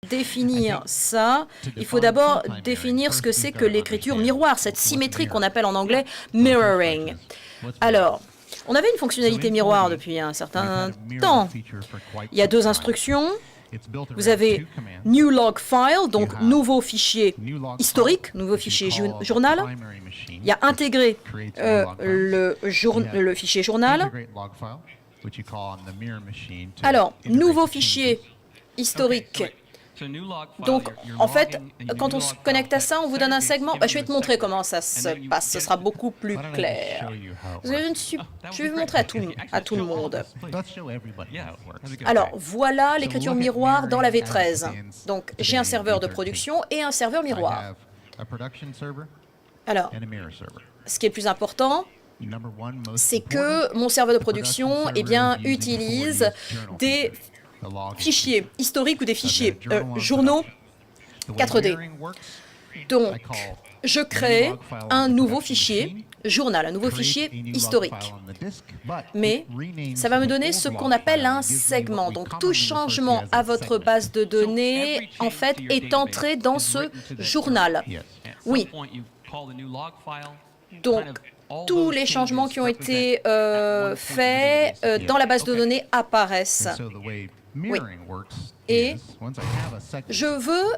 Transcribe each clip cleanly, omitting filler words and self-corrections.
définir ça, il faut d'abord définir ce que c'est que l'écriture miroir, cette symétrie qu'on appelle en anglais mirroring. Alors, on avait une fonctionnalité miroir depuis un certain temps. Il y a deux instructions. Vous avez New Log File, donc nouveau fichier historique, nouveau fichier journal. Il y a intégré le fichier journal. Alors, nouveau fichier historique. Donc, en fait, quand on se connecte à ça, on vous donne un segment. Je vais te montrer comment ça se passe. Ce sera beaucoup plus clair. Je vais vous montrer à tout le monde. Alors, voilà l'écriture miroir dans la V13. Donc, j'ai un serveur de production et un serveur miroir. Alors, ce qui est le plus important, c'est que mon serveur de production utilise des fichiers historiques ou des fichiers journaux 4D. Donc, je crée un nouveau fichier journal, un nouveau fichier historique. Mais ça va me donner ce qu'on appelle un segment. Donc, tout changement à votre base de données, en fait, est entré dans ce journal. Oui. Donc, tous les changements qui ont été faits dans la base de données apparaissent. Oui. Et je veux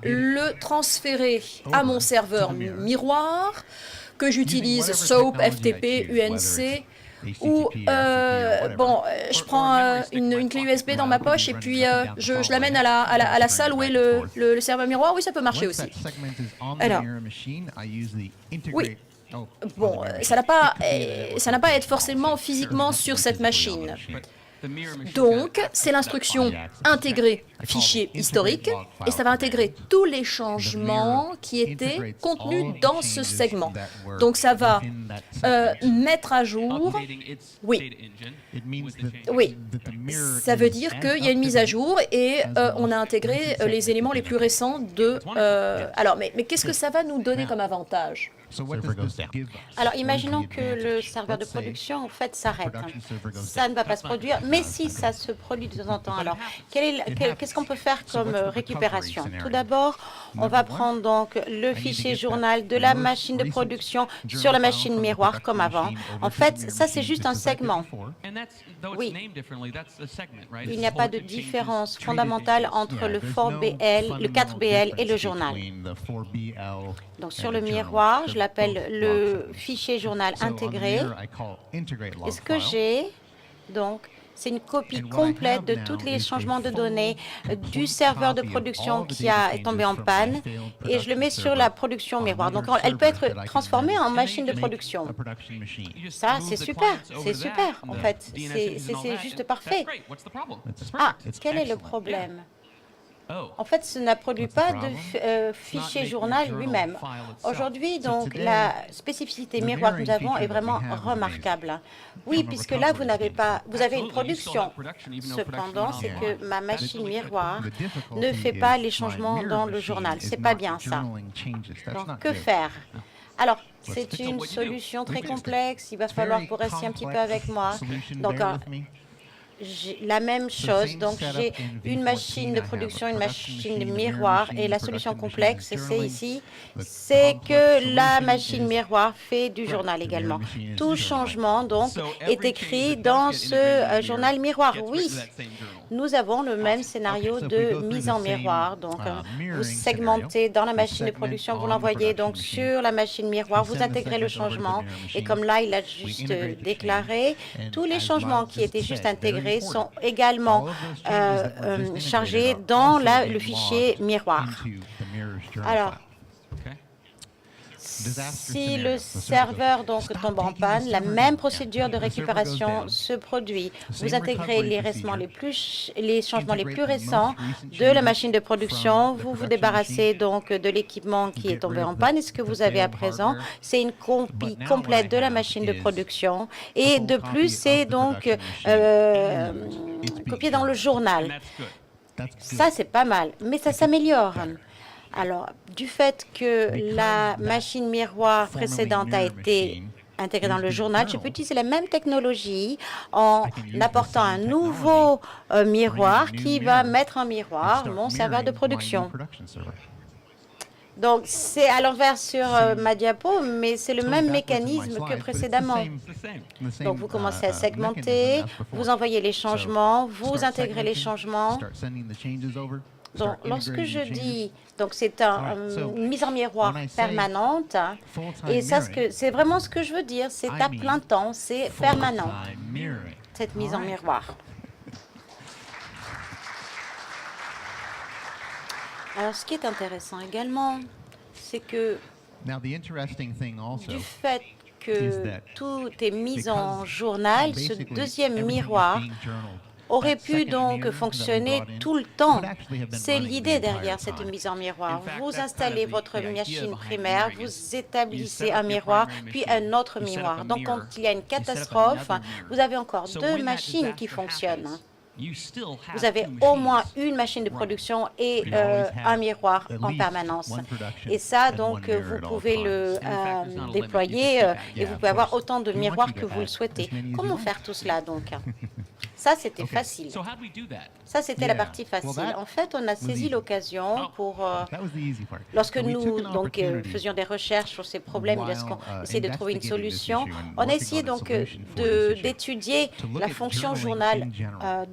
le transférer à mon serveur miroir que j'utilise SOAP, FTP, UNC, ou je prends une clé USB dans ma poche et puis je l'amène à la salle où est le serveur miroir. Oui, ça peut marcher aussi. Alors, oui. Bon, ça n'a pas à être forcément physiquement sur cette machine. Donc, c'est l'instruction intégrer fichier historique et ça va intégrer tous les changements qui étaient contenus dans ce segment. Donc, ça va mettre à jour. Oui. Oui. Ça veut dire qu'il y a une mise à jour et on a intégré les éléments les plus récents de. Alors, mais qu'est-ce que ça va nous donner comme avantage? Alors, imaginons que le serveur de production, en fait, s'arrête. Ça ne va pas se produire, mais si ça se produit de temps en temps, alors, qu'est-ce qu'on peut faire comme récupération? Tout d'abord, on va prendre donc le fichier journal de la machine de production sur la machine miroir, comme avant. En fait, ça, c'est juste un segment. Oui. Il n'y a pas de différence fondamentale entre le 4BL et le journal. Donc, sur le miroir, je l'appelle le fichier journal intégré. Et ce que j'ai, donc, c'est une copie complète de tous les changements de données du serveur de production qui est tombé en panne et je le mets sur la production miroir. Donc, elle peut être transformée en machine de production. Ça, c'est super, en fait. C'est juste parfait. Ah, quel est le problème? En fait, ça n'a produit pas de fichier journal lui-même. Aujourd'hui, donc, la spécificité miroir que nous avons est vraiment remarquable. Oui, puisque là, vous avez une production. Cependant, c'est que ma machine miroir ne fait pas les changements dans le journal. C'est pas bien ça. Donc, que faire? Alors, c'est une solution très complexe. Il va falloir que vous restiez un petit peu avec moi. Donc, la même chose, donc j'ai une machine de production, une machine de miroir et la solution complexe, c'est ici, c'est que la machine miroir fait du journal également. Tout changement donc est écrit dans ce journal miroir. Oui, nous avons le même scénario de mise en miroir. Donc, vous segmentez dans la machine de production, vous l'envoyez donc sur la machine miroir, vous intégrez le changement et comme là, il a juste déclaré, tous les changements qui étaient juste intégrés sont également chargés dans le fichier miroir. Alors, si le serveur donc tombe en panne, la même procédure de récupération se produit. Vous intégrez les changements les plus récents de la machine de production. Vous vous débarrassez donc de l'équipement qui est tombé en panne. Et ce que vous avez à présent, c'est une copie complète de la machine de production. Et de plus, c'est donc copié dans le journal. Ça, c'est pas mal, mais ça s'améliore. Alors, du fait que la machine miroir précédente a été intégré dans le journal, je peux utiliser la même technologie en apportant un nouveau miroir qui va mettre en miroir mon serveur de production. Donc, c'est à l'envers sur ma diapo, mais c'est le même mécanisme que précédemment. Donc, vous commencez à segmenter, vous envoyez les changements, vous intégrez les changements. Donc, lorsque je dis, donc c'est une mise en miroir permanente, et ça, c'est vraiment ce que je veux dire, c'est à plein temps, c'est permanent, cette mise en miroir. Alors, ce qui est intéressant également, c'est que du fait que tout est mis en journal, ce deuxième miroir aurait pu donc fonctionner tout le temps. C'est l'idée derrière cette mise en miroir. Vous installez votre machine primaire, vous établissez un miroir, puis un autre miroir. Donc, quand il y a une catastrophe, vous avez encore deux machines qui fonctionnent. Vous avez au moins une machine de production et un miroir en permanence. Et ça, donc, vous pouvez le déployer et vous pouvez avoir autant de miroirs que vous le souhaitez. Comment faire tout cela, donc? Ça, c'était facile. Ça, c'était la partie facile. En fait, on a saisi l'occasion pour, lorsque nous donc, faisions des recherches sur ces problèmes, lorsqu'on essayait de trouver une solution, on a essayé donc d'étudier la fonction journal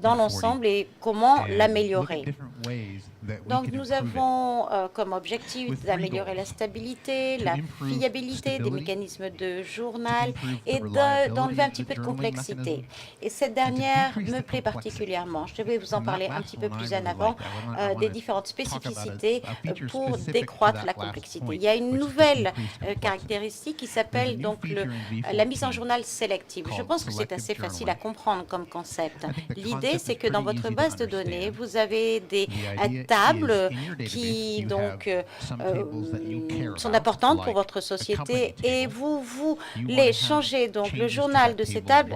dans l'ensemble et comment l'améliorer. Donc, nous avons comme objectif d'améliorer la stabilité, la fiabilité des mécanismes de journal et d'enlever un petit peu de complexité. Et cette dernière me plaît particulièrement. Je vais vous en parler un petit peu plus en avant des différentes spécificités pour décroître la complexité. Il y a une nouvelle caractéristique qui s'appelle donc la mise en journal sélective. Je pense que c'est assez facile à comprendre comme concept. L'idée, c'est que dans votre base de données, vous avez des tables qui donc sont importantes pour votre société et vous les changez donc le journal de ces tables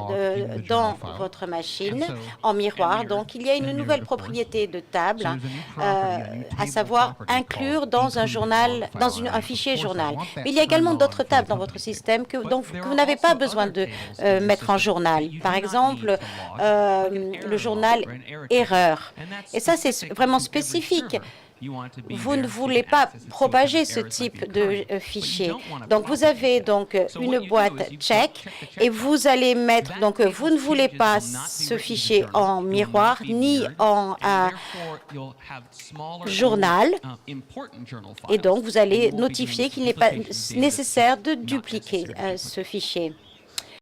dans votre machine en miroir. Donc, il y a une nouvelle propriété de table, à savoir inclure dans un journal, dans un fichier journal. Mais il y a également d'autres tables dans votre système que vous n'avez pas besoin de mettre en journal. Par exemple, le journal erreur. Et ça, c'est vraiment spécifique. Vous ne voulez pas propager ce type de fichier. Donc, vous avez donc une boîte check et vous allez mettre, donc vous ne voulez pas ce fichier en miroir ni en journal. Et donc, vous allez notifier qu'il n'est pas nécessaire de dupliquer ce fichier.